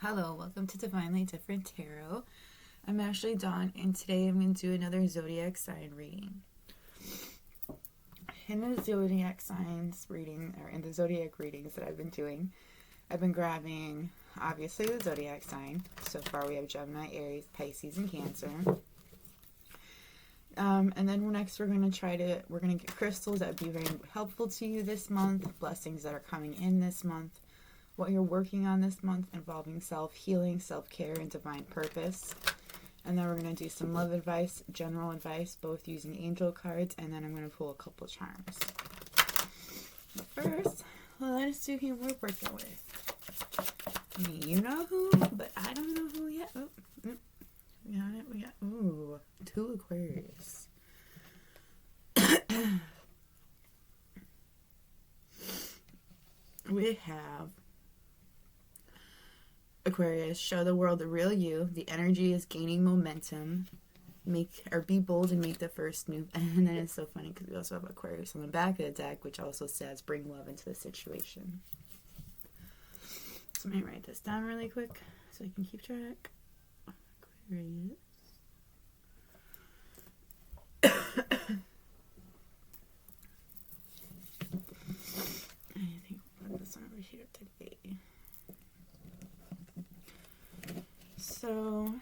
Hello, welcome to Divinely Different Tarot. I'm Ashley Dawn, and today I'm going to do another zodiac sign reading. In the zodiac signs reading, or in the zodiac readings that I've been doing, I've been grabbing, obviously, the zodiac sign. So far we have Gemini, Aries, Pisces, and Cancer. And then next we're going to get crystals that would be very helpful to you this month, blessings that are coming in this month, what you're working on this month involving self-healing, self-care, and divine purpose. And then we're going to do some love advice, general advice, both using angel cards, and then I'm going to pull a couple charms. But first, let us see who we're working with. You know who, but I don't know who yet. Oh, we got it. We got, ooh, 2 Aquarius. We have Aquarius, show the world the real you. The energy is gaining momentum. Be bold and make the first move. And then it's so funny because we also have Aquarius on the back of the deck, which also says bring love into the situation. So let me write this down really quick so I can keep track. Aquarius. I think we'll put this over here today. So,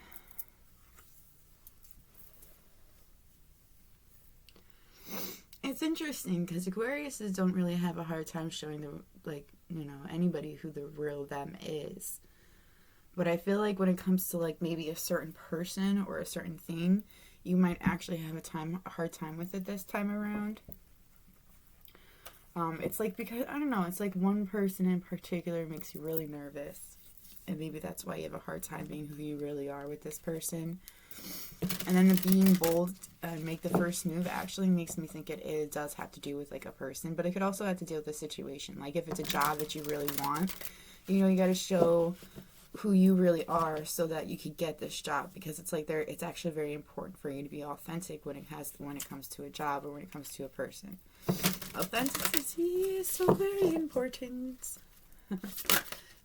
it's interesting because Aquariuses don't really have a hard time showing anybody who the real them is. But I feel like when it comes to maybe a certain person or a certain thing, you might actually have a hard time with it this time around. It's because, I don't know, it's one person in particular makes you really nervous. And maybe that's why you have a hard time being who you really are with this person. And then the being bold and make the first move actually makes me think it does have to do with a person. But it could also have to do with the situation. If it's a job that you really want, you got to show who you really are so that you could get this job. Because it's actually very important for you to be authentic when it comes to a job or when it comes to a person. Authenticity is so very important.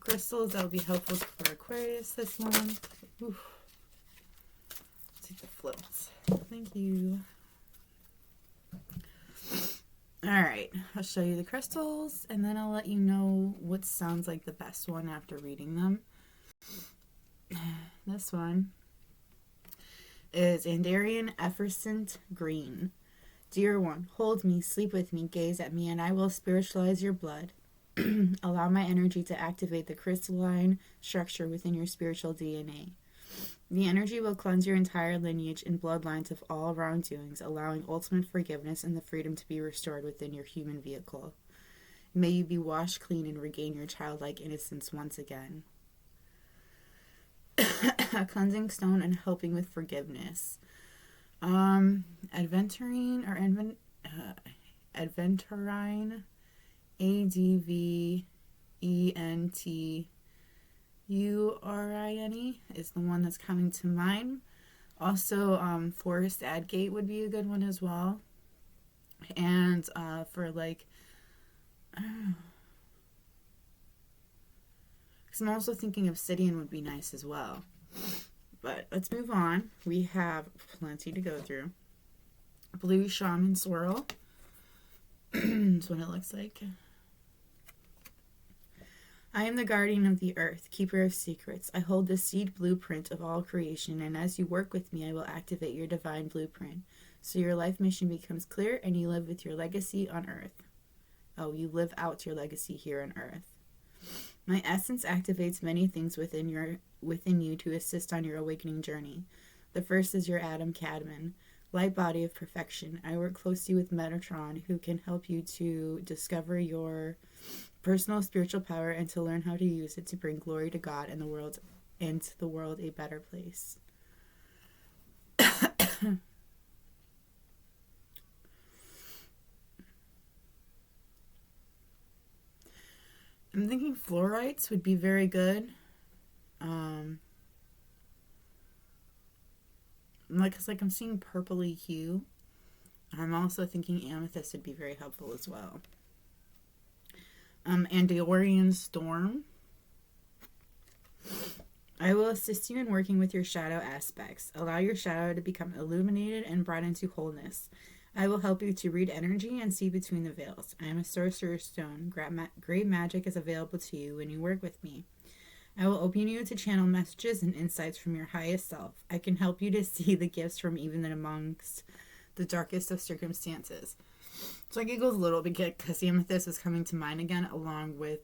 Crystals that will be helpful for Aquarius this month. Oof. Let's take the flips. Thank you. Alright, I'll show you the crystals and then I'll let you know what sounds like the best one after reading them. This one is Andarian Effervescent Green. Dear one, hold me, sleep with me, gaze at me, and I will spiritualize your blood. Allow my energy to activate the crystalline structure within your spiritual DNA. The energy will cleanse your entire lineage and bloodlines of all wrongdoings, allowing ultimate forgiveness and the freedom to be restored within your human vehicle. May you be washed clean and regain your childlike innocence once again. A cleansing stone and helping with forgiveness. Adventurine. Adventurine is the one that's coming to mind. Also, Forest Adgate would be a good one as well. And because I'm also thinking Obsidian would be nice as well. But let's move on. We have plenty to go through. Blue Shaman Swirl. That's what it looks like. I am the guardian of the earth, keeper of secrets. I hold the seed blueprint of all creation, and as you work with me, I will activate your divine blueprint, so your life mission becomes clear and you live with your legacy on earth. Oh, you live out your legacy here on earth. My essence activates many things within you to assist on your awakening journey. The first is your Adam Cadman, light body of perfection. I work closely with Metatron, who can help you to discover your personal spiritual power and to learn how to use it to bring glory to God and to the world a better place. I'm thinking fluorites would be very good. I'm seeing purpley hue. I'm also thinking amethyst would be very helpful as well. Andorian Storm. I will assist you in working with your shadow aspects. Allow your shadow to become illuminated and brought into wholeness. I will help you to read energy and see between the veils. I am a sorcerer's stone. Great magic is available to you when you work with me. I will open you to channel messages and insights from your highest self. I can help you to see the gifts from even amongst the darkest of circumstances. So I giggled a little bit because the amethyst was coming to mind again, along with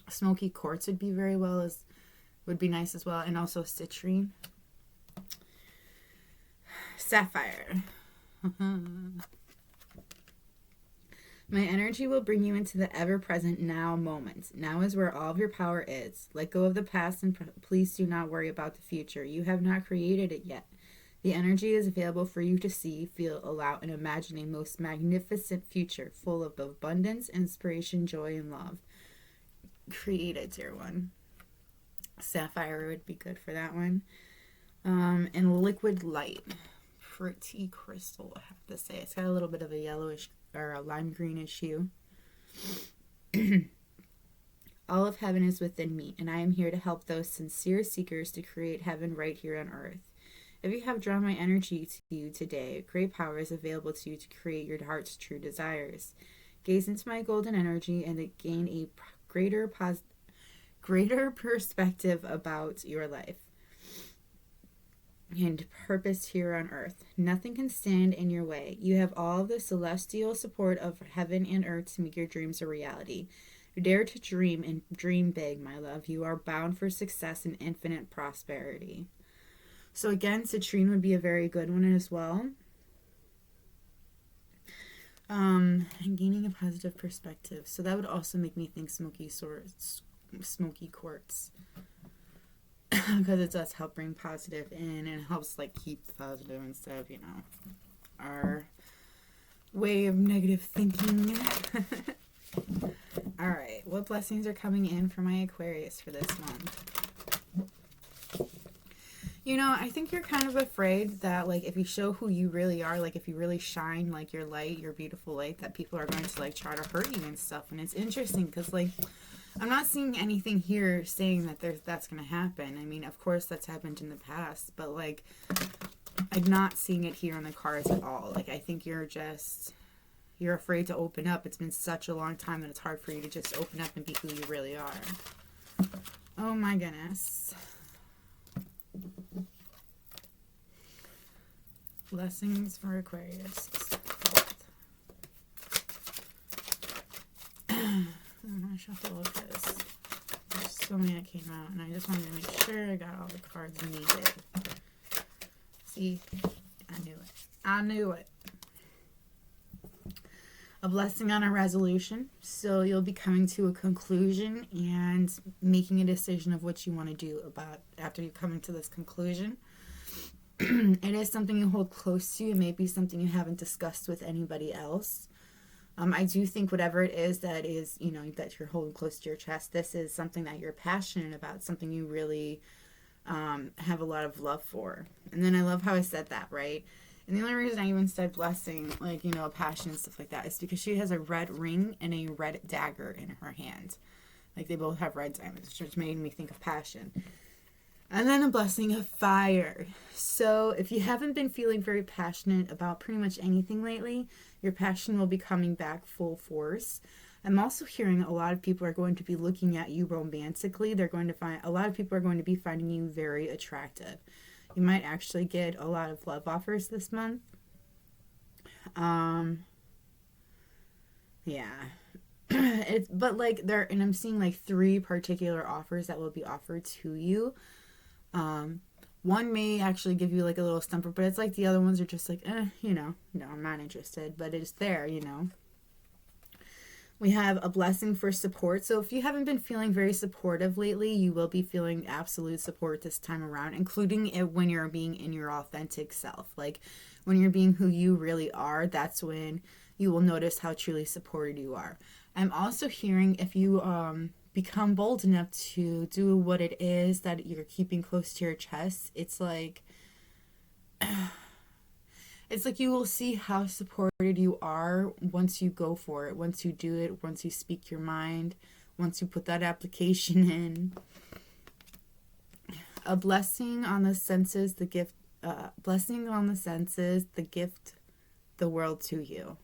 smoky quartz would be nice as well, and also citrine. Sapphire. My energy will bring you into the ever-present now moment. Now is where all of your power is. Let go of the past and please do not worry about the future. You have not created it yet. The energy is available for you to see, feel, allow, and imagine a most magnificent future full of abundance, inspiration, joy, and love. Create it, dear one. Sapphire would be good for that one. And liquid light. Pretty crystal, I have to say. It's got a little bit of a yellowish or a lime greenish hue. All of heaven is within me, and I am here to help those sincere seekers to create heaven right here on earth. If you have drawn my energy to you today, great power is available to you to create your heart's true desires. Gaze into my golden energy and gain a greater perspective about your life and purpose here on earth. Nothing can stand in your way. You have all the celestial support of heaven and earth to make your dreams a reality. Dare to dream and dream big, my love. You are bound for success and infinite prosperity. So again, citrine would be a very good one as well. And gaining a positive perspective. So that would also make me think smoky quartz. Because it does help bring positive in, and it helps like keep the positive instead of, our way of negative thinking. Alright, what blessings are coming in for my Aquarius for this month? I think you're kind of afraid that, like, if you show who you really are, like, if you really shine, like, your light, your beautiful light, that people are going to, like, try to hurt you and stuff. And it's interesting because, like, I'm not seeing anything here saying that that's going to happen. I mean, of course, that's happened in the past, but, like, I'm not seeing it here on the cards at all. Like, I think you're afraid to open up. It's been such a long time that it's hard for you to just open up and be who you really are. Oh, my goodness. Blessings for Aquarius. I'm gonna shuffle because there's so many that came out, and I just wanted to make sure I got all the cards needed. See, I knew it. A blessing on a resolution. So you'll be coming to a conclusion and making a decision of what you want to do about after you come into this conclusion. It is something you hold close to. It may be something you haven't discussed with anybody else. I do think whatever it is that is, that you're holding close to your chest, this is something that you're passionate about, something you really have a lot of love for. And then I love how I said that, right? And the only reason I even said blessing, like, a passion and stuff like that, is because she has a red ring and a red dagger in her hand. Like, they both have red diamonds, which made me think of passion. And then a blessing of fire. So if you haven't been feeling very passionate about pretty much anything lately, your passion will be coming back full force. I'm also hearing a lot of people are going to be looking at you romantically. A lot of people are going to be finding you very attractive. You might actually get a lot of love offers this month. Yeah. And I'm seeing like 3 particular offers that will be offered to you. One may actually give you like a little stumper, but it's like the other ones are just like, no, I'm not interested, but it's there, We have a blessing for support. So if you haven't been feeling very supportive lately, you will be feeling absolute support this time around, including when you're being in your authentic self. Like when you're being who you really are, that's when you will notice how truly supported you are. I'm also hearing if you become bold enough to do what it is that you're keeping close to your chest, it's like you will see how supported you are once you go for it, once you do it, once you speak your mind, once you put that application in. A blessing on the senses, the gift, blessing on the senses, the gift, the world to you.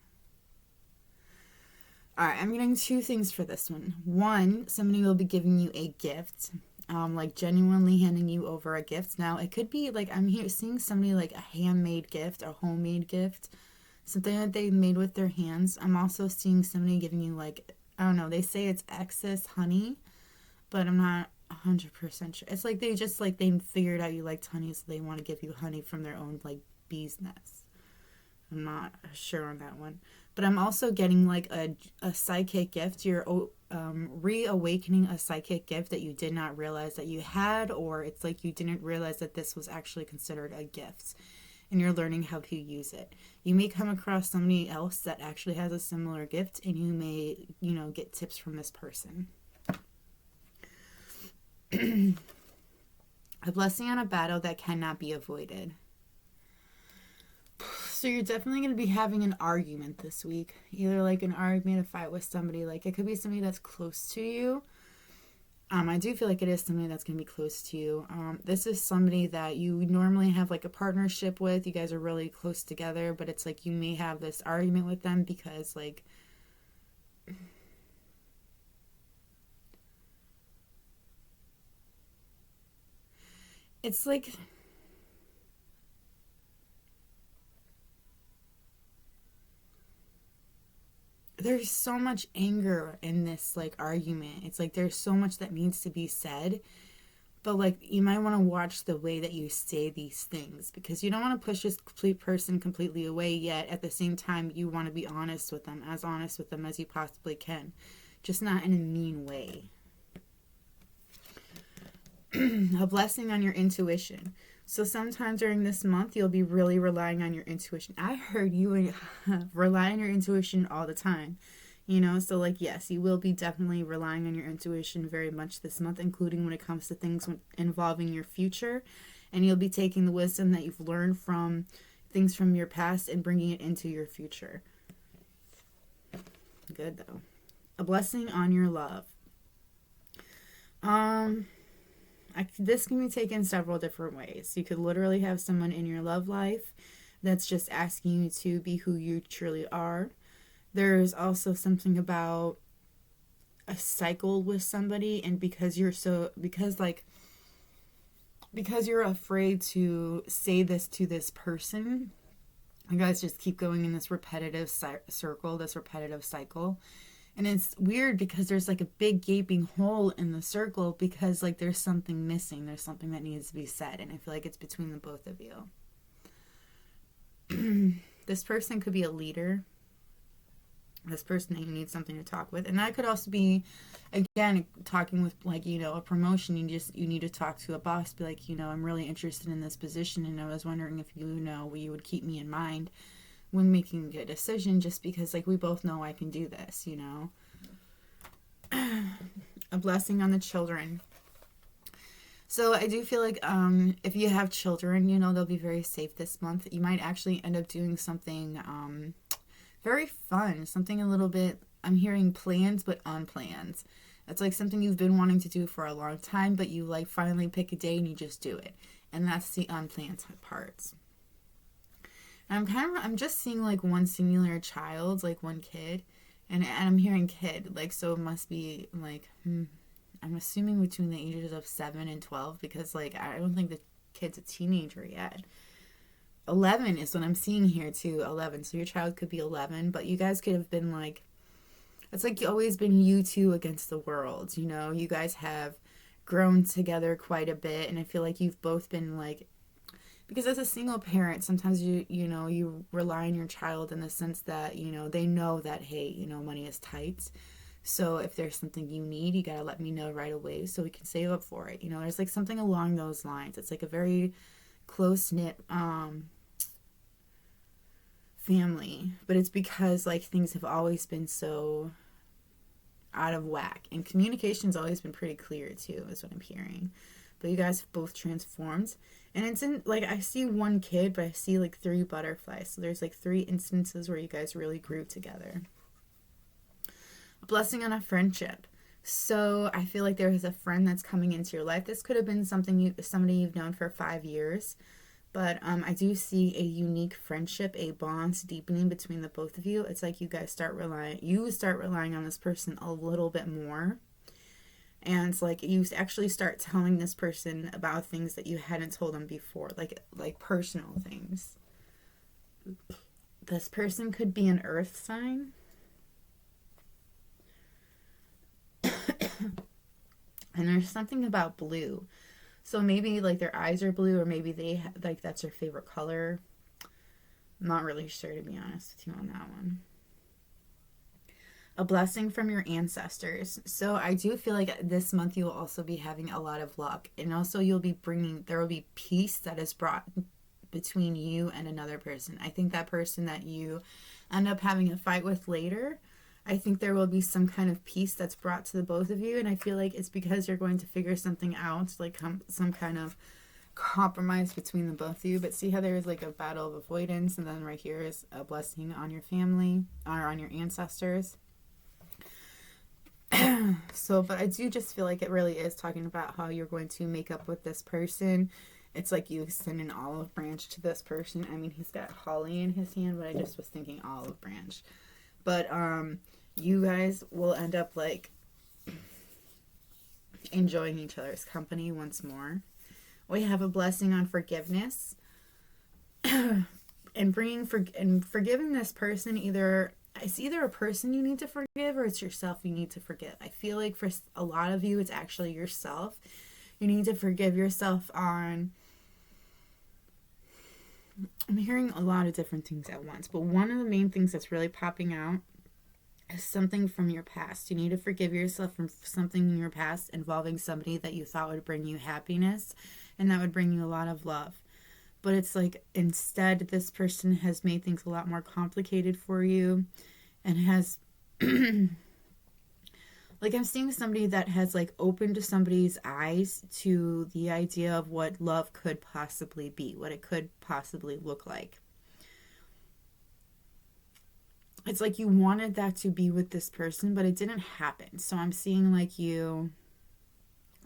All right, I'm getting two things for this one. One, somebody will be giving you a gift, like genuinely handing you over a gift. Now, it could be like I'm here seeing somebody like a handmade gift, a homemade gift, something that they made with their hands. I'm also seeing somebody giving you like, I don't know, they say it's excess honey, but I'm not 100% sure. It's like they just like they figured out you liked honey, so they want to give you honey from their own like bee's nest. I'm not sure on that one, but I'm also getting like a psychic gift. You're reawakening a psychic gift that you did not realize that you had, or it's like you didn't realize that this was actually considered a gift, and you're learning how to use it. You may come across somebody else that actually has a similar gift, and you may, get tips from this person. A blessing on a battle that cannot be avoided. So you're definitely going to be having an argument this week. Either like an argument, a fight with somebody. Like it could be somebody that's close to you. I do feel like it is somebody that's going to be close to you. This is somebody that you normally have like a partnership with. You guys are really close together, but it's like you may have this argument with them because like it's like there's so much anger in this like argument. It's like there's so much that needs to be said, but like you might want to watch the way that you say these things, because you don't want to push this complete person completely away, yet at the same time you want to be honest with them as you possibly can, just not in a mean way. A blessing on your intuition. So sometimes during this month, you'll be really relying on your intuition. I heard you rely on your intuition all the time, so like, yes, you will be definitely relying on your intuition very much this month, including when it comes to things involving your future. And you'll be taking the wisdom that you've learned from things from your past and bringing it into your future. Good, though. A blessing on your love. This can be taken several different ways. You could literally have someone in your love life that's just asking you to be who you truly are. There's also something about a cycle with somebody, and because you're afraid to say this to this person, you guys just keep going in this repetitive circle, this repetitive cycle. And it's weird because there's like a big gaping hole in the circle because like there's something missing. There's something that needs to be said. And I feel like it's between the both of you. This person could be a leader. This person that you need something to talk with. And that could also be, again, talking with like, a promotion. You need to talk to a boss. Be like, I'm really interested in this position. And I was wondering if you would keep me in mind when making a decision, just because like we both know I can do this, A blessing on the children. So I do feel like if you have children, they'll be very safe this month. You might actually end up doing something very fun, something a little bit, I'm hearing plans but unplanned. It's like something you've been wanting to do for a long time, but you like finally pick a day and you just do it. And that's the unplanned parts. I'm just seeing like one singular child, like one kid, and I'm hearing kid, like, so it must be like, I'm assuming between the ages of 7 and 12, because like, I don't think the kid's a teenager yet. 11 is what I'm seeing here too, 11. So your child could be 11, but you guys could have been like, it's like always been you two against the world, you guys have grown together quite a bit, and I feel like you've both been like, because as a single parent, sometimes you rely on your child in the sense that, they know that, hey, money is tight. So if there's something you need, you got to let me know right away so we can save up for it. There's like something along those lines. It's like a very close-knit family. But it's because like things have always been so out of whack. And communication's always been pretty clear too, is what I'm hearing. But you guys have both transformed. And it's in, like, I see one kid, but I see, like, 3 butterflies. So there's, like, 3 instances where you guys really grew together. A blessing on a friendship. So I feel like there is a friend that's coming into your life. This could have been somebody you've known for 5 years. But I do see a unique friendship, a bond deepening between the both of you. It's like you start relying on this person a little bit more. And it's like you actually start telling this person about things that you hadn't told them before, like personal things. This person could be an earth sign. And there's something about blue. So maybe like their eyes are blue, or maybe they like that's their favorite color. I'm not really sure, to be honest with you on that one. A blessing from your ancestors. So I do feel like this month you will also be having a lot of luck, and also there will be peace that is brought between you and another person. I think that person that you end up having a fight with later, I think there will be some kind of peace that's brought to the both of you, and I feel like it's because you're going to figure something out, like some kind of compromise between the both of you. But see how there is like a battle of avoidance, and then right here is a blessing on your family or on your ancestors. So, but I do just feel like it really is talking about how you're going to make up with this person. It's like you extend an olive branch to this person. I mean, he's got holly in his hand, but I just was thinking olive branch. But you guys will end up like enjoying each other's company once more. We have a blessing on forgiveness. And forgiving this person, it's either a person you need to forgive or it's yourself you need to forgive. I feel like for a lot of you, it's actually yourself. You need to forgive yourself on... I'm hearing a lot of different things at once, but one of the main things that's really popping out is something from your past. You need to forgive yourself from something in your past involving somebody that you thought would bring you happiness and that would bring you a lot of love. But it's like instead this person has made things a lot more complicated for you and has like I'm seeing somebody that has like opened somebody's eyes to the idea of what love could possibly be, what it could possibly look like. It's like you wanted that to be with this person, but it didn't happen. So I'm seeing like you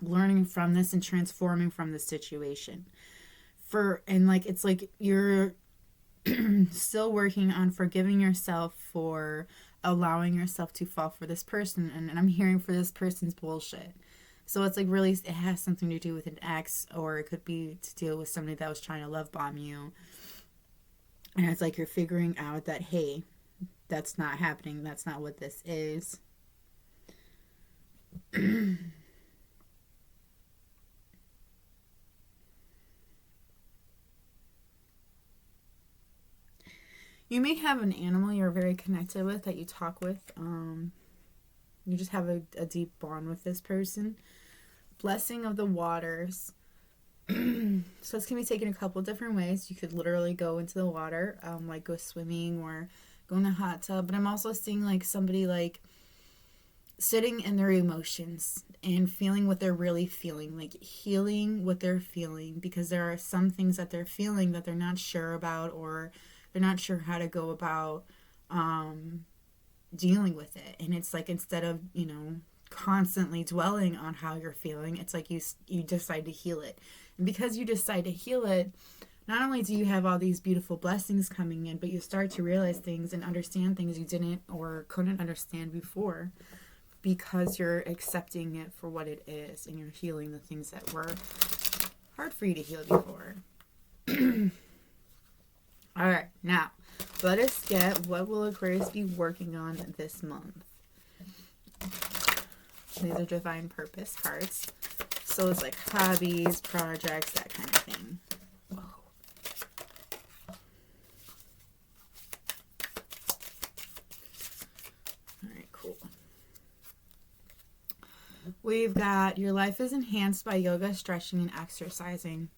learning from this and transforming from this situation. And like it's like you're still working on forgiving yourself for allowing yourself to fall for this person, and I'm hearing for this person's bullshit. So it's like really it has something to do with an ex, or it could be to deal with somebody that was trying to love bomb you, and it's like you're figuring out that, hey, that's not happening, that's not what this is. You may have an animal you're very connected with, that you talk with. You just have a deep bond with this person. Blessing of the waters. So this can be taken a couple different ways. You could literally go into the water, like go swimming or go in a hot tub. But I'm also seeing like somebody like sitting in their emotions and feeling what they're really feeling, like healing what they're feeling, because there are some things that they're feeling that they're not sure about, or they're not sure how to go about dealing with it. And it's like instead of, constantly dwelling on how you're feeling, it's like you decide to heal it. And because you decide to heal it, not only do you have all these beautiful blessings coming in, but you start to realize things and understand things you didn't or couldn't understand before, because you're accepting it for what it is and you're healing the things that were hard for you to heal before. All right, now let us get what will Aquarius be working on this month. These are divine purpose cards. So it's like hobbies, projects, that kind of thing. Whoa. All right, cool. We've got your life is enhanced by yoga, stretching, and exercising.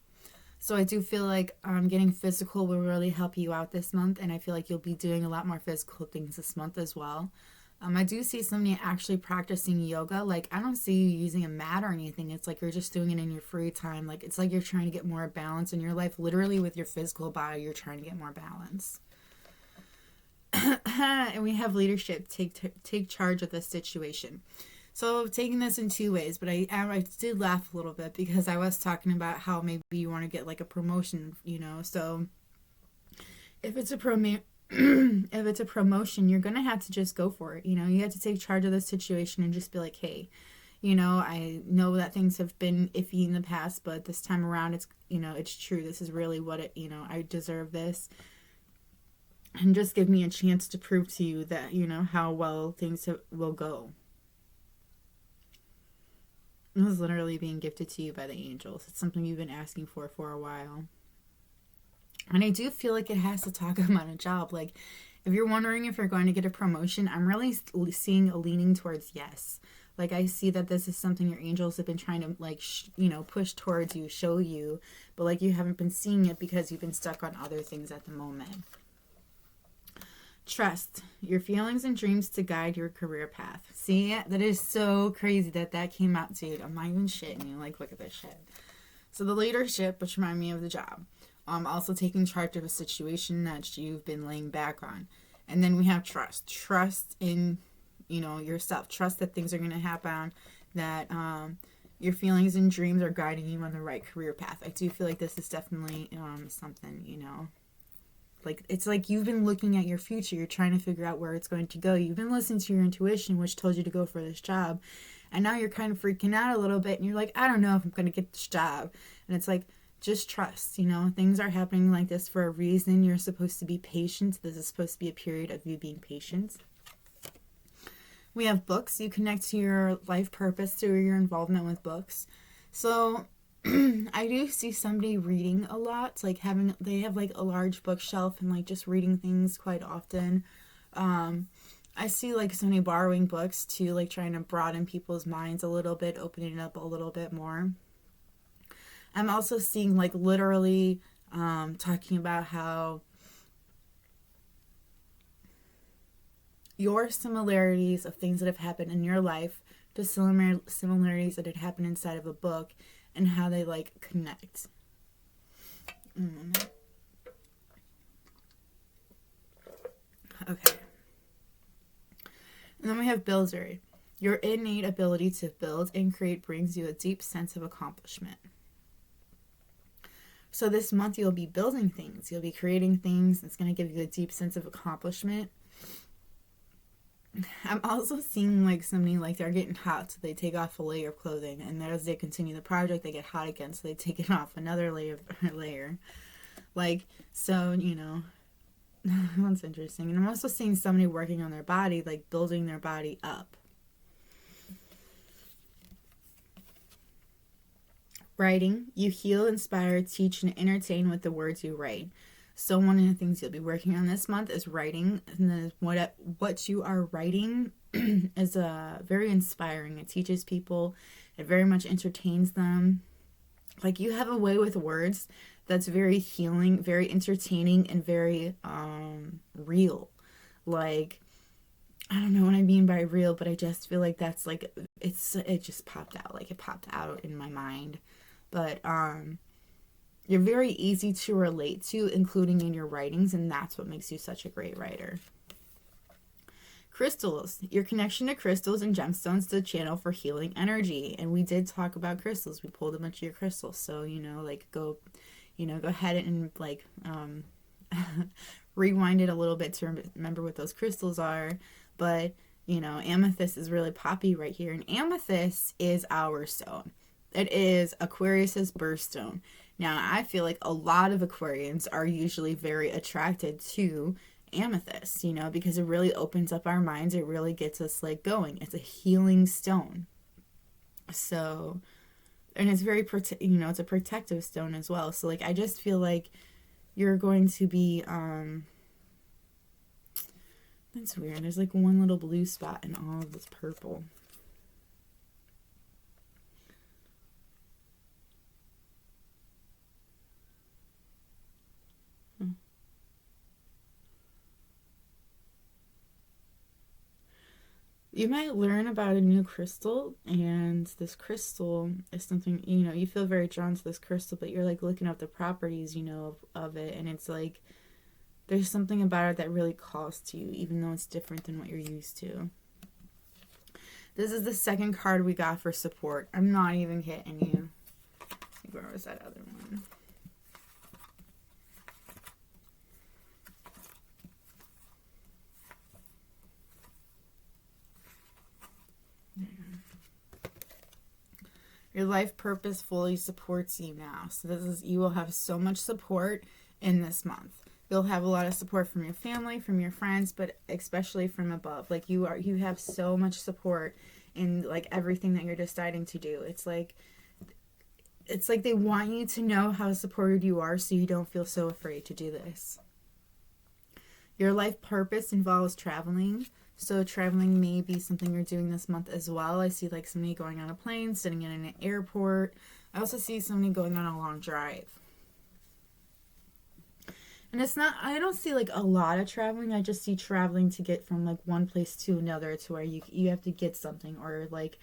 So I do feel like getting physical will really help you out this month, and I feel like you'll be doing a lot more physical things this month as well. I do see somebody actually practicing yoga. Like, I don't see you using a mat or anything. It's like you're just doing it in your free time. Like, it's like you're trying to get more balance in your life. Literally, with your physical body, you're trying to get more balance. And we have leadership. Take charge of this situation. So taking this in two ways, but I did laugh a little bit because I was talking about how maybe you want to get like a promotion, you know. So if it's a if it's a promotion, you're gonna have to just go for it. You know, you have to take charge of the situation and just be like, hey, you know, I know that things have been iffy in the past, but this time around, it's, you know, it's true. This is really what it, you know, I deserve this. And just give me a chance to prove to you that, you know, how well things will go. It was literally being gifted to you by the angels. It's something you've been asking for a while. And I do feel like it has to talk about a job. Like, if you're wondering if you're going to get a promotion, I'm really seeing a leaning towards yes. Like, I see that this is something your angels have been trying to, like, you know, push towards you, show you. But, like, you haven't been seeing it because you've been stuck on other things at the moment. Trust your feelings and dreams to guide your career path. See, that is so crazy that came out, dude. I'm not even shitting you. Like, look at this shit. So the leadership, which remind me of the job. Also taking charge of a situation that you've been laying back on. And then we have trust. Trust in, you know, yourself. Trust that things are going to happen. That your feelings and dreams are guiding you on the right career path. I do feel like this is definitely something, you know. Like, it's like you've been looking at your future. You're trying to figure out where it's going to go. You've been listening to your intuition, which told you to go for this job. And now you're kind of freaking out a little bit. And you're like, I don't know if I'm going to get this job. And it's like, just trust, you know. Things are happening like this for a reason. You're supposed to be patient. This is supposed to be a period of you being patient. We have books. You connect to your life purpose through your involvement with books. So I do see somebody reading a lot, like they have like a large bookshelf and like just reading things quite often. I see like somebody borrowing books too, like trying to broaden people's minds a little bit, opening it up a little bit more. I'm also seeing like literally talking about how your similarities of things that have happened in your life to similarities that had happened inside of a book and how they like connect. Okay. And then we have builder. Your innate ability to build and create brings you a deep sense of accomplishment. So this month you'll be building things. You'll be creating things. It's going to give you a deep sense of accomplishment. I'm also seeing like somebody like they're getting hot, so they take off a layer of clothing, and as they continue the project, they get hot again, so they take it off another layer. Like, so, you know, that's interesting. And I'm also seeing somebody working on their body, like building their body up. Writing, you heal, inspire, teach, and entertain with the words you write. So one of the things you'll be working on this month is writing, and then what you are writing is very inspiring. It teaches people, it very much entertains them. Like, you have a way with words that's very healing, very entertaining, and very real. Like, I don't know what I mean by real, but I just feel like that's like it just popped out. Like, it popped out in my mind. But you're very easy to relate to, including in your writings, and that's what makes you such a great writer. Crystals. Your connection to crystals and gemstones to channel for healing energy. And we did talk about crystals. We pulled a bunch of your crystals. So, you know, like go ahead and like rewind it a little bit to remember what those crystals are. But, you know, amethyst is really poppy right here. And amethyst is our stone. It is Aquarius's birthstone. Now, I feel like a lot of Aquarians are usually very attracted to amethyst, you know, because it really opens up our minds. It really gets us like going. It's a healing stone. So, and it's very, it's a protective stone as well. So, like, I just feel like you're going to be, that's weird. There's like one little blue spot in all of this purple. You might learn about a new crystal, and this crystal is something, you know, you feel very drawn to this crystal, but you're like looking up the properties, you know, of it, and it's like there's something about it that really calls to you, even though it's different than what you're used to. This is the second card we got for support. I'm not even kidding you. Where was that other one? Your life purpose fully supports you now. So this is, you will have so much support in this month. You'll have a lot of support from your family, from your friends, but especially from above. Like you have so much support in like everything that you're deciding to do. It's like they want you to know how supported you are so you don't feel so afraid to do this. Your life purpose involves traveling. So traveling may be something you're doing this month as well. I see like somebody going on a plane, sitting in an airport. I also see somebody going on a long drive. And it's not, I don't see like a lot of traveling. I just see traveling to get from like one place to another to where you have to get something, or like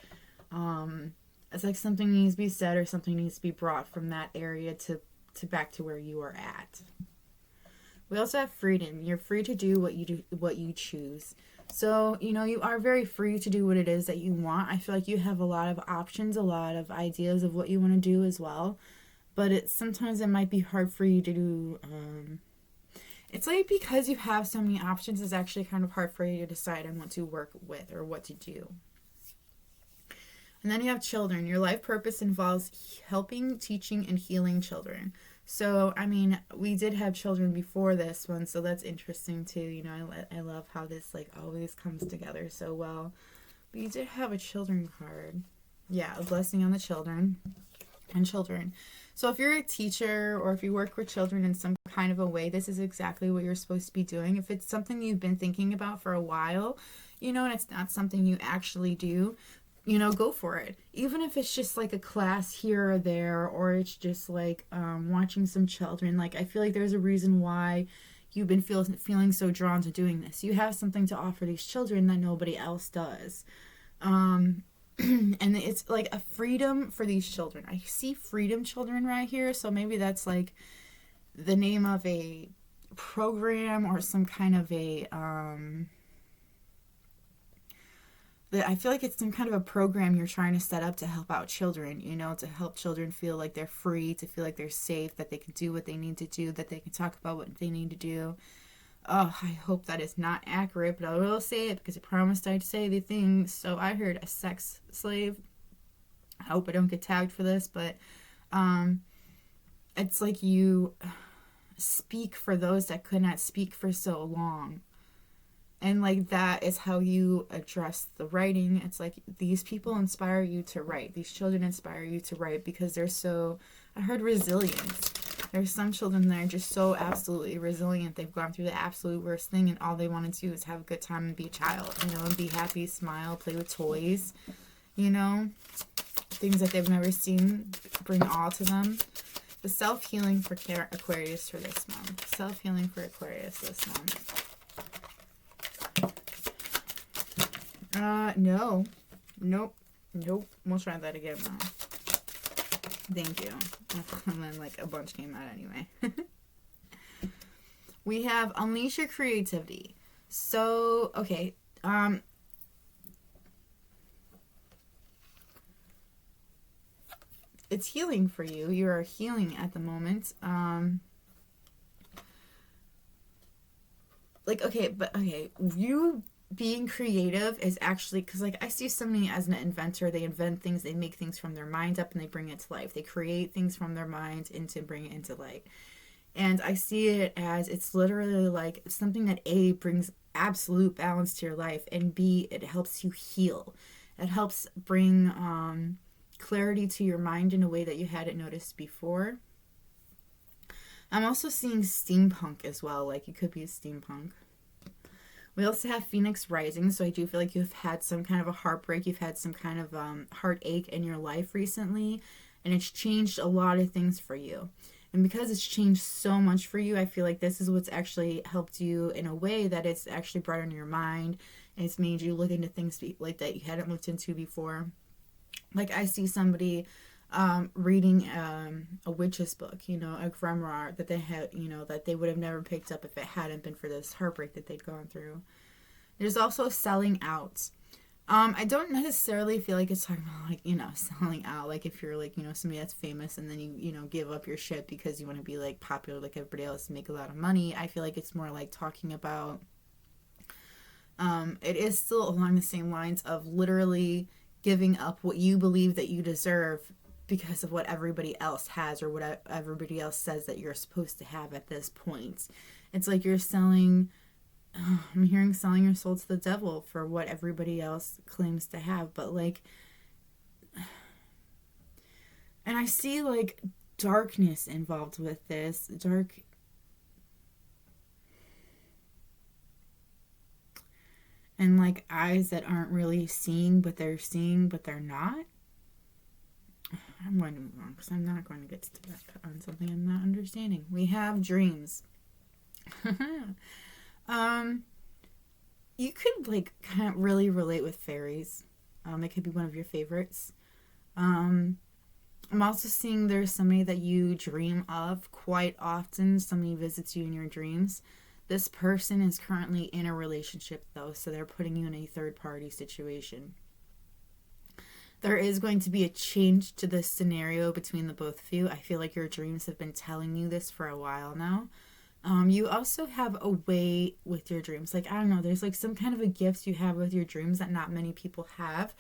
it's like something needs to be said or something needs to be brought from that area to back to where you are at. We also have freedom. You're free to do what you choose. So, you know, you are very free to do what it is that you want. I feel like you have a lot of options, a lot of ideas of what you want to do as well. But sometimes it might be hard for you to do. It's like because you have so many options, it's actually kind of hard for you to decide on what to work with or what to do. And then you have children. Your life purpose involves helping, teaching, and healing children. So, I mean, we did have children before this one, so that's interesting too. You know, I love how this like always comes together so well. But you did have a children card. Yeah, a blessing on the children and children. So if you're a teacher or if you work with children in some kind of a way, this is exactly what you're supposed to be doing. If it's something you've been thinking about for a while, you know, and it's not something you actually do, you know, go for it. Even if it's just like a class here or there, or it's just like watching some children. Like, I feel like there's a reason why you've been feeling so drawn to doing this. You have something to offer these children that nobody else does. And it's like a freedom for these children. I see freedom children right here. So maybe that's like the name of a program or some kind of a I feel like it's some kind of a program you're trying to set up to help out children, you know, to help children feel like they're free, to feel like they're safe, that they can do what they need to do, that they can talk about what they need to do. Oh, I hope that is not accurate, but I will say it because I promised I'd say the thing. So I heard a sex slave. I hope I don't get tagged for this, but it's like you speak for those that could not speak for so long. And like that is how you address the writing. It's like these people inspire you to write. These children inspire you to write because they're so, I heard resilience. There's some children that are just so absolutely resilient. They've gone through the absolute worst thing and all they want to do is have a good time and be a child, you know, and be happy, smile, play with toys, you know, things that they've never seen, bring all to them. The self-healing for Aquarius for this month. Self-healing for Aquarius this month. No. Nope. We'll try that again now. Thank you. And then like a bunch came out anyway. We have unleash your creativity. So, okay. It's healing for you. You are healing at the moment. You being creative is actually, because like I see somebody as an inventor. They invent things, they make things from their mind up and they bring it to life. They create things from their mind and to bring it into light. And I see it as it's literally like something that A, brings absolute balance to your life, and B, it helps you heal. It helps bring clarity to your mind in a way that you hadn't noticed before. I'm also seeing steampunk as well. Like you could be a steampunk. We also have Phoenix Rising, so I do feel like you've had some kind of a heartbreak. You've had some kind of heartache in your life recently, and it's changed a lot of things for you. And because it's changed so much for you, I feel like this is what's actually helped you in a way that it's actually brightened your mind, and it's made you look into things like that you hadn't looked into before. Like I see somebody reading a witch's book, you know, a grimoire that they had, you know, that they would have never picked up if it hadn't been for this heartbreak that they'd gone through. There's also selling out. I don't necessarily feel like it's talking about, like, selling out. Like, if you're, like, somebody that's famous and then you give up your shit because you want to be, like, popular like everybody else and make a lot of money. I feel like it's more like talking about, it is still along the same lines of literally giving up what you believe that you deserve because of what everybody else has or what everybody else says that you're supposed to have at this point. It's like you're selling, I'm hearing selling your soul to the devil for what everybody else claims to have. But, like, and I see, like, darkness involved with this. And, like, eyes that aren't really seeing, but they're seeing, but they're not. I'm going to move on because I'm not going to get stuck on something I'm not understanding. We have dreams. You could, like, kind of really relate with fairies. It could be one of your favorites. I'm also seeing there's somebody that you dream of quite often. Somebody visits you in your dreams. This person is currently in a relationship, though, so they're putting you in a third-party situation. There is going to be a change to this scenario between the both of you. I feel like your dreams have been telling you this for a while now. You also have a way with your dreams. Like, I don't know, there's, like, some kind of a gift you have with your dreams that not many people have.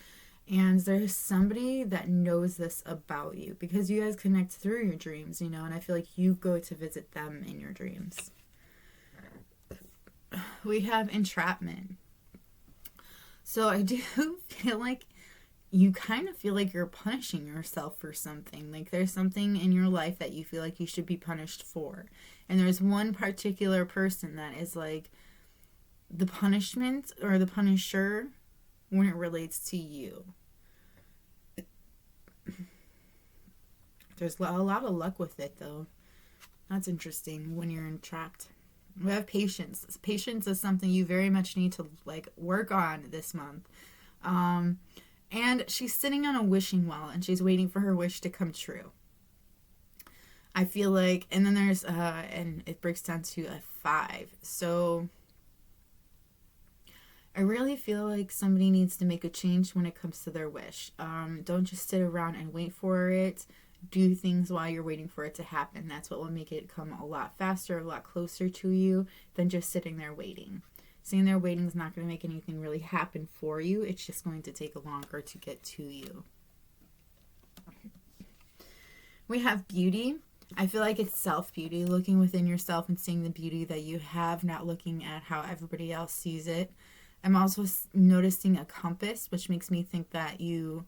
And there's somebody that knows this about you because you guys connect through your dreams, and I feel like you go to visit them in your dreams. We have entrapment. So I do feel like you kind of feel like you're punishing yourself for something. Like, there's something in your life that you feel like you should be punished for. And there's one particular person that is, like, the punishment or the punisher when it relates to you. There's a lot of luck with it, though. That's interesting when you're entrapped. We have patience. Patience is something you very much need to, like, work on this month. And she's sitting on a wishing well, and she's waiting for her wish to come true. I feel like, and then there's, and it breaks down to a 5. So I really feel like somebody needs to make a change when it comes to their wish. Don't just sit around and wait for it. Do things while you're waiting for it to happen. That's what will make it come a lot faster, a lot closer to you than just sitting there waiting. Sitting there waiting is not going to make anything really happen for you. It's just going to take longer to get to you. We have beauty. I feel like it's self-beauty, looking within yourself and seeing the beauty that you have, not looking at how everybody else sees it. I'm also noticing a compass, which makes me think that you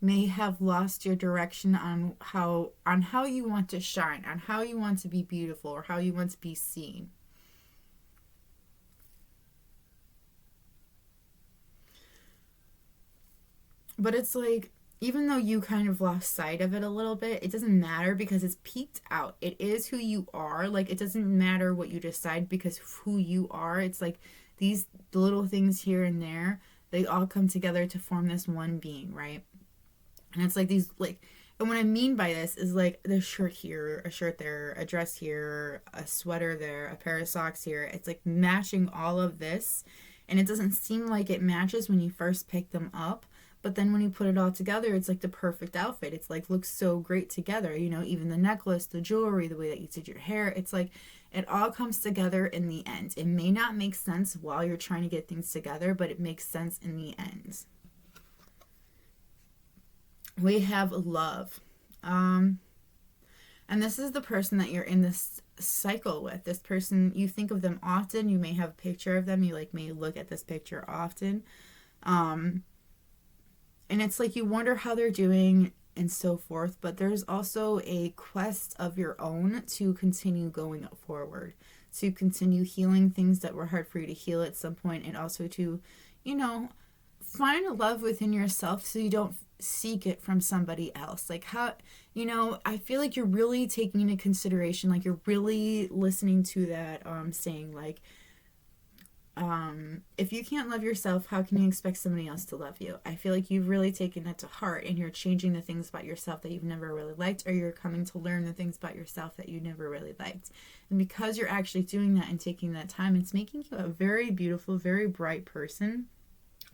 may have lost your direction on how you want to shine, on how you want to be beautiful, or how you want to be seen. But it's like, even though you kind of lost sight of it a little bit, it doesn't matter because it's peaked out. It is who you are. Like, it doesn't matter what you decide because who you are. It's like these little things here and there, they all come together to form this one being, right? And it's like these, like, and what I mean by this is, like, the shirt here, a shirt there, a dress here, a sweater there, a pair of socks here. It's like matching all of this. And it doesn't seem like it matches when you first pick them up. But then when you put it all together, it's like the perfect outfit. It's like, looks so great together. Even the necklace, the jewelry, the way that you did your hair. It's like, it all comes together in the end. It may not make sense while you're trying to get things together, but it makes sense in the end. We have love. And this is the person that you're in this cycle with. This person, you think of them often. You may have a picture of them. You, may look at this picture often. And it's like you wonder how they're doing and so forth. But there's also a quest of your own to continue going forward. To continue healing things that were hard for you to heal at some point. And also to, find a love within yourself so you don't seek it from somebody else. Like, how, I feel like you're really taking into consideration, like, you're really listening to that saying, like, if you can't love yourself, how can you expect somebody else to love you? I feel like you've really taken that to heart, and you're changing the things about yourself that you've never really liked, or you're coming to learn the things about yourself that you never really liked. And because you're actually doing that and taking that time, it's making you a very beautiful, very bright person.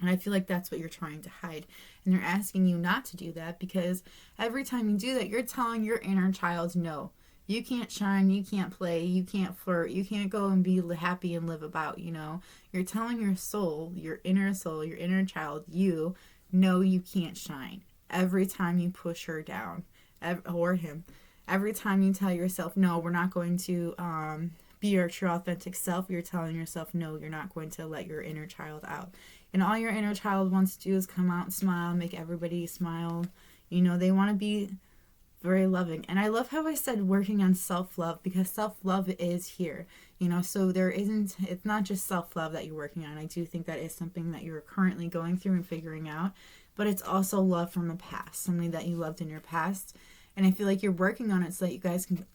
And I feel like that's what you're trying to hide. And they're asking you not to do that, because every time you do that, you're telling your inner child, no, you can't shine, you can't play, you can't flirt, you can't go and be happy and live about, you know. You're telling your soul, your inner child, you, no, you can't shine. Every time you push her down, or him, every time you tell yourself, no, we're not going to be your true authentic self, you're telling yourself, no, you're not going to let your inner child out. And all your inner child wants to do is come out and smile, make everybody smile. You know, they want to be very loving. And I love how I said working on self-love, because self-love is here. You know, so it's not just self-love that you're working on. I do think that is something that you're currently going through and figuring out. But it's also love from the past, somebody that you loved in your past. And I feel like you're working on it so that you guys can,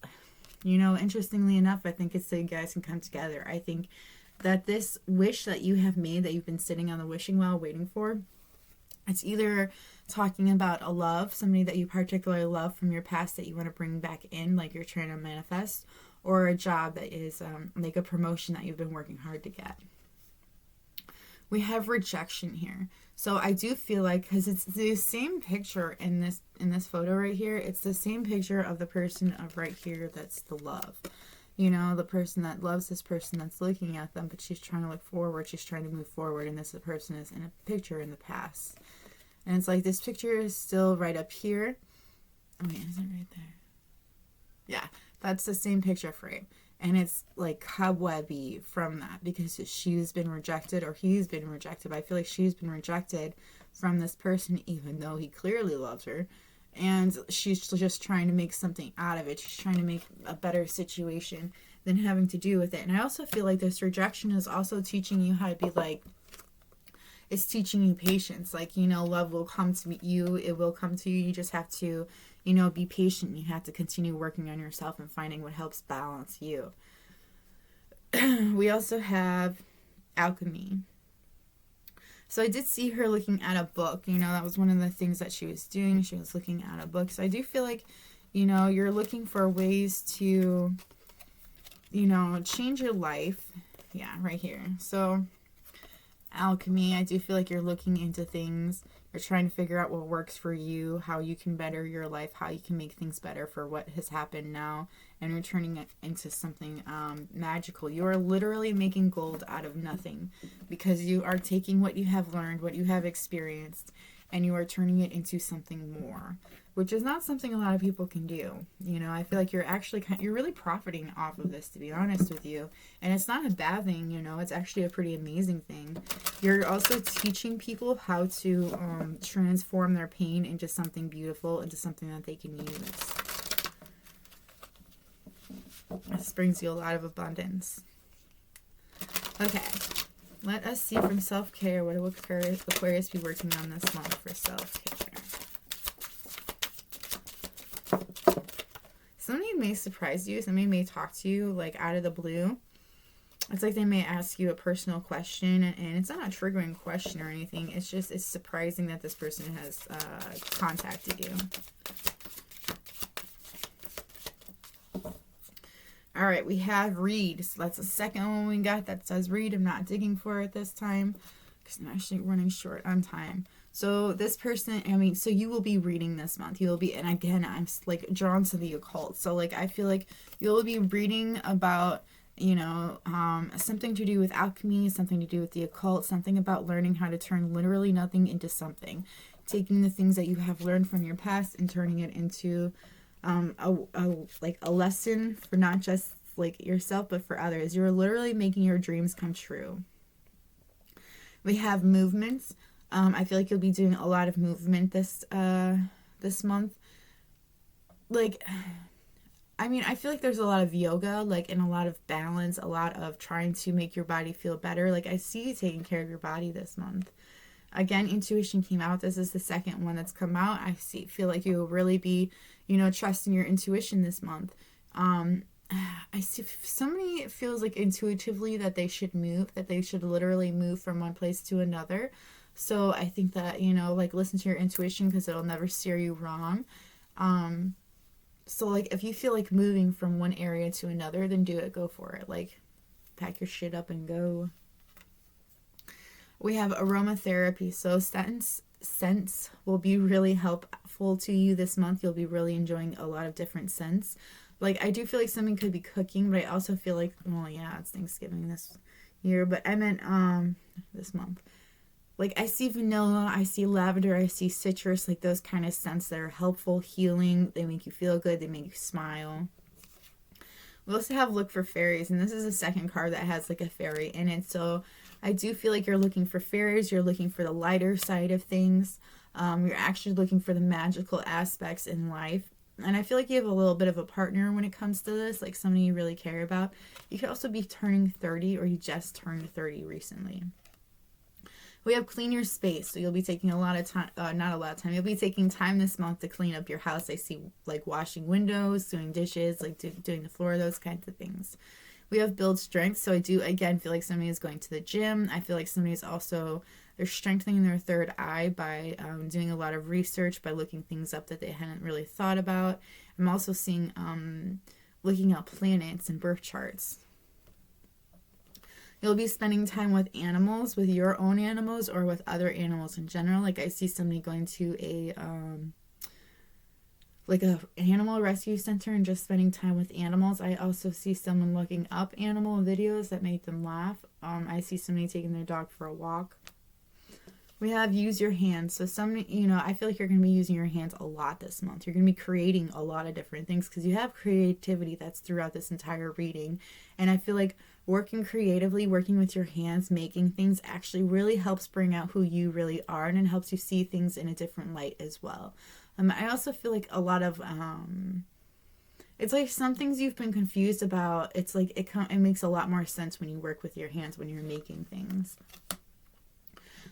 you know, interestingly enough, I think it's so you guys can come together. I think that this wish that you have made, that you've been sitting on the wishing well waiting for, it's either talking about a love, somebody that you particularly love from your past that you want to bring back in, like you're trying to manifest, or a job that is like a promotion that you've been working hard to get. We have rejection here. So I do feel like, because it's the same picture in this photo right here, it's the same picture of the person of right here that's the love. You know, the person that loves this person that's looking at them, but she's trying to look forward, she's trying to move forward, and this person is in a picture in the past. And it's like this picture is still right up here. Oh, wait, is it right there? Yeah, that's the same picture frame. And it's like cobwebby from that, because she's been rejected, or he's been rejected. But I feel like she's been rejected from this person, even though he clearly loves her. And she's just trying to make something out of it. She's trying to make a better situation than having to do with it. And I also feel like this rejection is also teaching you how to be like, it's teaching you patience. Like, you know, love will come to you. It will come to you. You just have to, you know, be patient. You have to continue working on yourself and finding what helps balance you. We also have alchemy. So I did see her looking at a book. You know, that was one of the things that she was doing. She was looking at a book. So I do feel like, you know, you're looking for ways to, you know, change your life. Yeah, right here. So alchemy, I do feel like you're looking into things. You're trying to figure out what works for you, how you can better your life, how you can make things better for what has happened now, and you're turning it into something magical. You are literally making gold out of nothing, because you are taking what you have learned, what you have experienced, and you are turning it into something more, which is not something a lot of people can do. You know, I feel like you're actually you're really profiting off of this, to be honest with you. And it's not a bad thing, you know, it's actually a pretty amazing thing. You're also teaching people how to transform their pain into something beautiful, into something that they can use. This brings you a lot of abundance. Okay. Let us see from self-care, what will Aquarius be working on this month for self-care? Somebody may surprise you. Somebody may talk to you, like, out of the blue. It's like they may ask you a personal question, and it's not a triggering question or anything. It's just, it's surprising that this person has contacted you. All right, we have read. So that's the second one we got that says read. I'm not digging for it this time because I'm actually running short on time. So this person, I mean, so you will be reading this month. You will be, and again, I'm like drawn to the occult. So like, I feel like you'll be reading about, you know, something to do with alchemy, something to do with the occult, something about learning how to turn literally nothing into something. Taking the things that you have learned from your past and turning it into a lesson for not just like yourself but for others. You're literally making your dreams come true. We have movements. I feel like you'll be doing a lot of movement this month. Like, I mean, I feel like there's a lot of yoga, like, and a lot of balance, a lot of trying to make your body feel better. Like, I see you taking care of your body this month. Again, intuition came out. This is the second one that's come out. Feel like you will really be, you know, trusting your intuition this month. I see somebody feels like intuitively that they should move, that they should literally move from one place to another. So I think that, you know, like, listen to your intuition because it'll never steer you wrong. So, like, if you feel like moving from one area to another, then do it. Go for it. Like, pack your shit up and go. We have aromatherapy. So scents will be really helpful to you this month. You'll be really enjoying a lot of different scents. Like, I do feel like something could be cooking, but I also feel like, well, yeah, it's Thanksgiving this year, but I meant this month. Like, I see vanilla, I see lavender, I see citrus, like those kind of scents that are helpful, healing. They make you feel good, they make you smile. We also have look for fairies, and this is the second card that has like a fairy in it. So I do feel like you're looking for fairies, you're looking for the lighter side of things. You're actually looking for the magical aspects in life. And I feel like you have a little bit of a partner when it comes to this, like somebody you really care about. You could also be turning 30, or you just turned 30 recently. We have clean your space, so you'll be taking a lot of time, not a lot of time, you'll be taking time this month to clean up your house. I see like washing windows, doing dishes, like doing the floor, those kinds of things. We have build strength, so I do, again, feel like somebody is going to the gym. I feel like somebody is also, they're strengthening their third eye by doing a lot of research, by looking things up that they hadn't really thought about. I'm also seeing looking at planets and birth charts. You'll be spending time with animals, with your own animals, or with other animals in general. Like, I see somebody going to a animal rescue center and just spending time with animals. I also see someone looking up animal videos that make them laugh. I see somebody taking their dog for a walk. We have use your hands. So I feel like you're going to be using your hands a lot this month. You're going to be creating a lot of different things because you have creativity that's throughout this entire reading. And I feel like working creatively, working with your hands, making things actually really helps bring out who you really are, and it helps you see things in a different light as well. I also feel like a lot of it's like some things you've been confused about. It's like it makes a lot more sense when you work with your hands, when you're making things.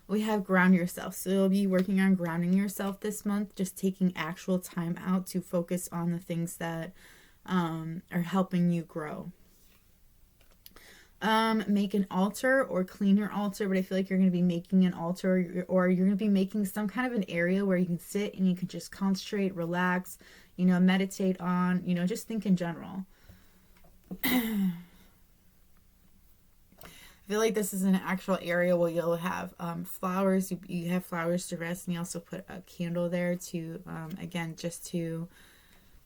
We have ground yourself. So you'll be working on grounding yourself this month, just taking actual time out to focus on the things that are helping you grow. Make an altar or clean your altar, but I feel like you're going to be making an altar, or you're going to be making some kind of an area where you can sit and you can just concentrate, relax, meditate on, just think in general. I feel like this is an actual area where you'll have flowers. You have flowers to rest, and you also put a candle there to, again, just to,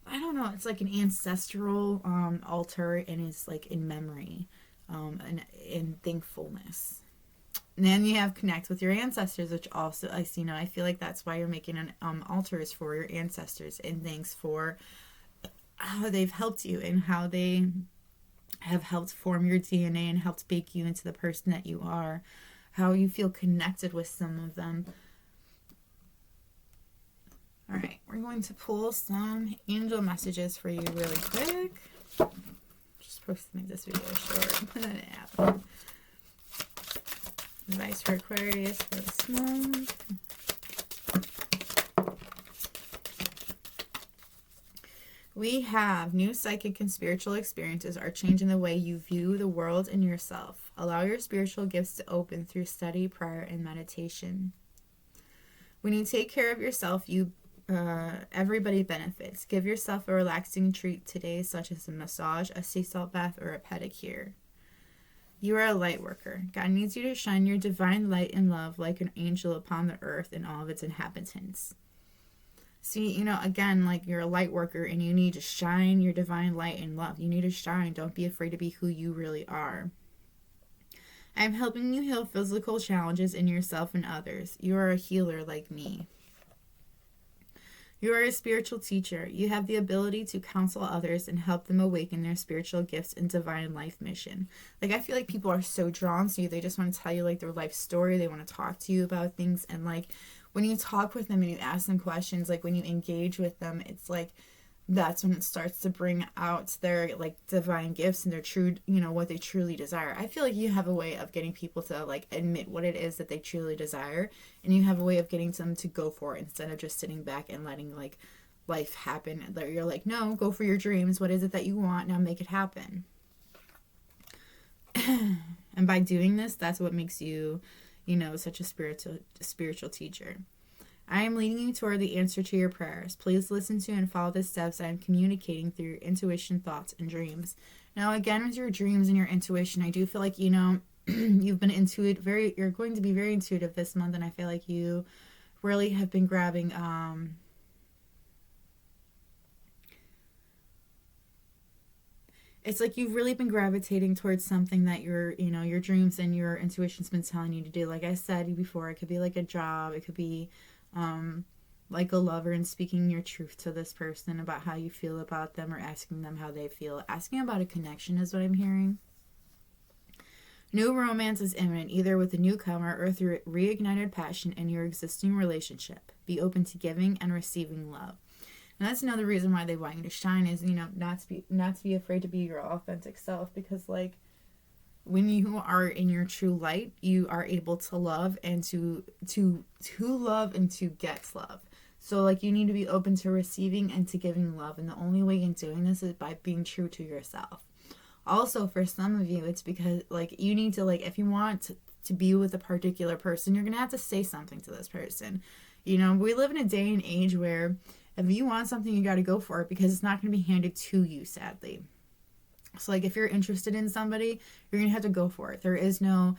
I don't know, it's like an ancestral altar, and it's like in memory. And in thankfulness. And then you have connect with your ancestors, which also I feel like that's why you're making an altar, is for your ancestors, and thanks for how they've helped you and how they have helped form your DNA and helped bake you into the person that you are, how you feel connected with some of them. All right, we're going to pull some angel messages for you really quick. Supposed to make this video short, but then it happened. Advice for Aquarius for this month. We have new psychic and spiritual experiences are changing the way you view the world and yourself. Allow your spiritual gifts to open through study, prayer, and meditation. When you take care of yourself, everybody benefits. Give yourself a relaxing treat today, such as a massage, a sea salt bath, or a pedicure. You are a light worker. God needs you to shine your divine light and love like an angel upon the earth and all of its inhabitants. See, again, like you're a light worker and you need to shine your divine light and love. You need to shine. Don't be afraid to be who you really are. I am helping you heal physical challenges in yourself and others. You are a healer like me. You are a spiritual teacher. You have the ability to counsel others and help them awaken their spiritual gifts and divine life mission. Like, I feel like people are so drawn to you. They just want to tell you, like, their life story. They want to talk to you about things. And, like, when you talk with them and you ask them questions, like, when you engage with them, it's like that's when it starts to bring out their, like, divine gifts and their true, what they truly desire. I feel like you have a way of getting people to, like, admit what it is that they truly desire, and you have a way of getting them to go for it instead of just sitting back and letting, like, life happen. You're like, no, go for your dreams. What is it that you want? Now make it happen. And by doing this, that's what makes you, such a spiritual teacher. I am leading you toward the answer to your prayers. Please listen to and follow the steps I am communicating through your intuition, thoughts, and dreams. Now, again, with your dreams and your intuition, I do feel like, You've been you're going to be very intuitive this month, and I feel like you really have been grabbing, it's like you've really been gravitating towards something that your dreams and your intuition's been telling you to do. Like I said before, it could be like a job, it could be, like a lover, and speaking your truth to this person about how you feel about them, or asking them how they feel. Asking about a connection is what I'm hearing. New romance is imminent, either with a newcomer or through reignited passion in your existing relationship. Be open to giving and receiving love. And that's another reason why they want you to shine, is, not to be afraid to be your authentic self, because like when you are in your true light, you are able to love and to love and to get love. So like you need to be open to receiving and to giving love, and the only way in doing this is by being true to yourself. Also, for some of you, it's because like you need to, like, if you want to be with a particular person, you're gonna have to say something to this person. We live in a day and age where if you want something, you got to go for it, because it's not going to be handed to you, sadly. So like if you're interested in somebody, you're going to have to go for it. There is no,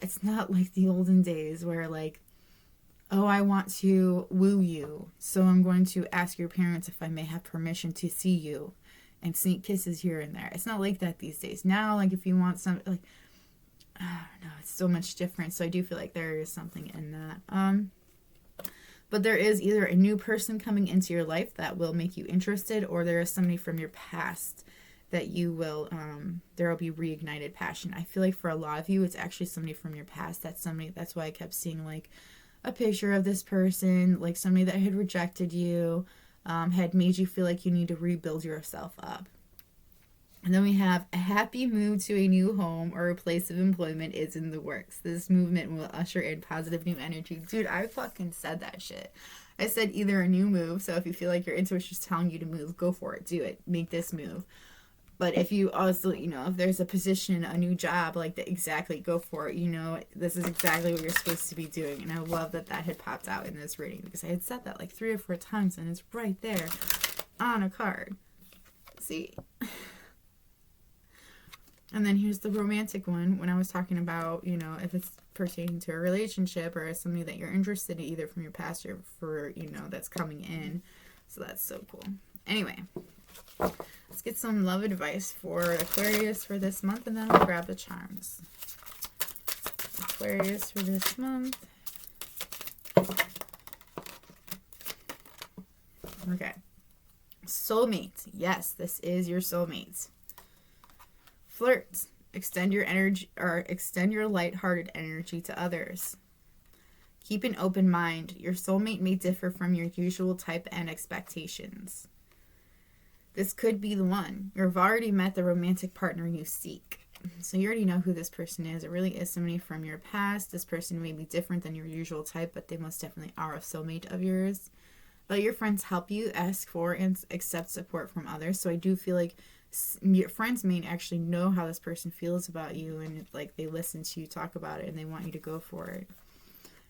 it's not like the olden days where like, oh, I want to woo you, so I'm going to ask your parents if I may have permission to see you and sneak kisses here and there. It's not like that these days. Now, like if you want some, like, I don't know, it's so much different. So I do feel like there is something in that. But there is either a new person coming into your life that will make you interested, or there is somebody from your past that you will, there will be reignited passion. I feel like for a lot of you, it's actually somebody from your past. That's why I kept seeing like a picture of this person, like somebody that had rejected you, had made you feel like you need to rebuild yourself up. And then we have a happy move to a new home or a place of employment is in the works. This movement will usher in positive new energy. Dude, I fucking said that shit. I said either a new move, so if you feel like your intuition is telling you to move, go for it. Do it. Make this move. But if you also, if there's a position, a new job, like that, exactly, go for it. This is exactly what you're supposed to be doing. And I love that had popped out in this reading, because I had said that like 3 or 4 times, and it's right there on a card. See? And then here's the romantic one, when I was talking about, if it's pertaining to a relationship or somebody that you're interested in, either from your past or for, that's coming in. So that's so cool. Anyway, let's get some love advice for Aquarius for this month, and then we'll grab the charms. Aquarius for this month. Okay. Soulmate. Yes, this is your soulmate. Flirt. Extend your energy, or extend your lighthearted energy to others. Keep an open mind. Your soulmate may differ from your usual type and expectations. This could be the one. You've already met the romantic partner you seek. So you already know who this person is. It really is somebody from your past. This person may be different than your usual type, but they most definitely are a soulmate of yours. Let your friends help you, ask for and accept support from others. So I do feel like your friends may actually know how this person feels about you, and like they listen to you talk about it and they want you to go for it.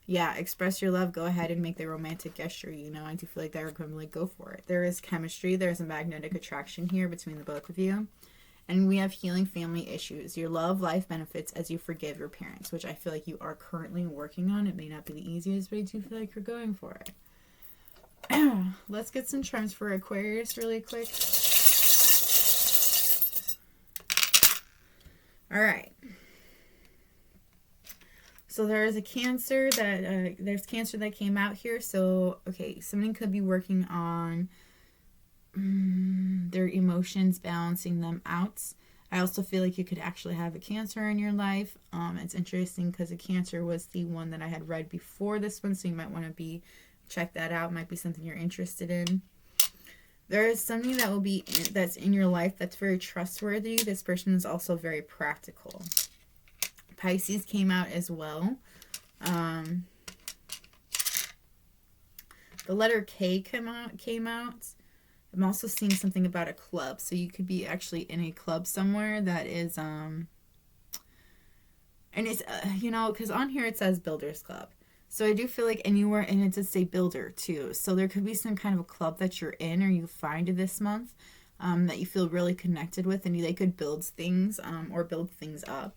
Yeah, express your love. Go ahead and make the romantic gesture. I do feel like they're going to like go for it. There is chemistry. There's a magnetic attraction here between the both of you. And we have healing family issues. Your love life benefits as you forgive your parents, which I feel like you are currently working on. It may not be the easiest, but I do feel like you're going for it. Let's get some charms for Aquarius really quick. All right. So there is a Cancer that, there's Cancer that came out here. So, okay, somebody could be working on their emotions, balancing them out. I also feel like you could actually have a Cancer in your life. It's interesting because a Cancer was the one that I had read before this one. So you might want to check that out. It might be something you're interested in. There is somebody that's in your life that's very trustworthy. This person is also very practical. Pisces came out as well. The letter K came out. I'm also seeing something about a club. So you could be actually in a club somewhere that is, and it's, because on here it says Builders Club. So I do feel like anywhere, and it does say builder too. So there could be some kind of a club that you're in or you find this month that you feel really connected with, and they could build things or build things up.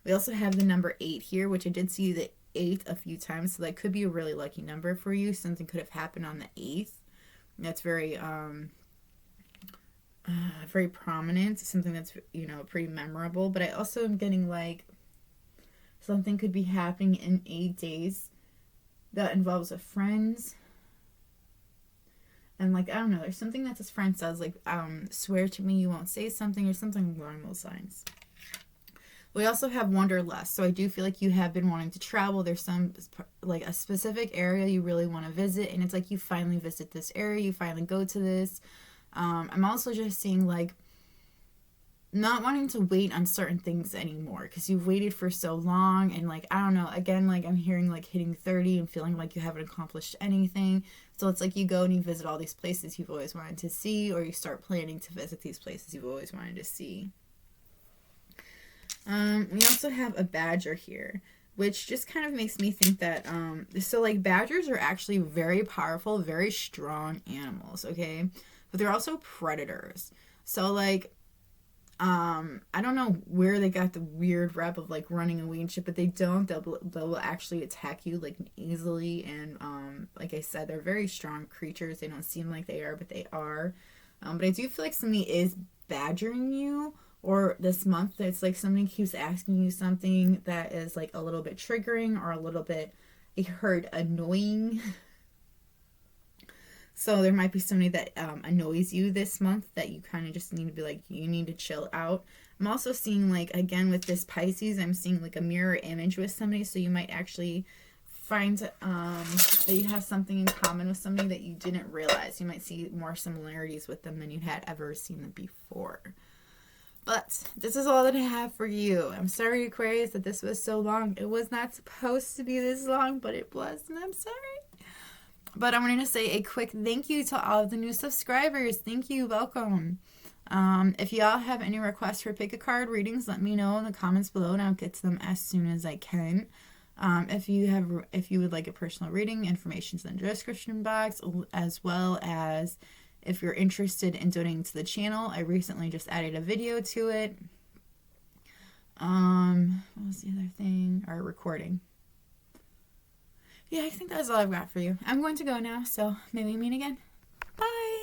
We also have the number 8 here, which I did see the 8 a few times, so that could be a really lucky number for you. Something could have happened on the 8th. That's very very prominent, something that's, you know, pretty memorable. But I also am getting like something could be happening in 8 days that involves a friend's. And like, I don't know, there's something that this friend says, like, swear to me you won't say something, or something along those lines. We also have wanderlust. So I do feel like you have been wanting to travel. There's some, like, a specific area you really want to visit, and it's like you finally visit this area, you finally go to this. I'm also just seeing, like, not wanting to wait on certain things anymore because you've waited for so long. And like, I don't know, again, like, I'm hearing like hitting 30 and feeling like you haven't accomplished anything. So it's like you go and you visit all these places you've always wanted to see, or you start planning to visit these places you've always wanted to see. We also have a badger here, which just kind of makes me think that so like badgers are actually very powerful, very strong animals, okay? But they're also predators. So like, I don't know where they got the weird rep of like running away and shit, but they don't. They'll actually attack you like easily, and like I said, they're very strong creatures. They don't seem like they are, but they are. But I do feel like somebody is badgering you, or this month it's like somebody keeps asking you something that is like a little bit triggering or a little bit, I heard, annoying. So there might be somebody that annoys you this month that you kind of just need to be like, you need to chill out. I'm also seeing, like, again with this Pisces, I'm seeing like a mirror image with somebody. So you might actually find that you have something in common with somebody that you didn't realize. You might see more similarities with them than you had ever seen them before. But this is all that I have for you. I'm sorry, Aquarius, that this was so long. It was not supposed to be this long, but it was, and I'm sorry. But I'm going to say a quick thank you to all of the new subscribers. Thank you. Welcome. If y'all have any requests for pick a card readings, let me know in the comments below, and I'll get to them as soon as I can. If you would like a personal reading, information's in the description box, as well as if you're interested in donating to the channel. I recently just added a video to it. What was the other thing? Our recording. Yeah, I think that's all I've got for you. I'm going to go now, so maybe meet again. Bye!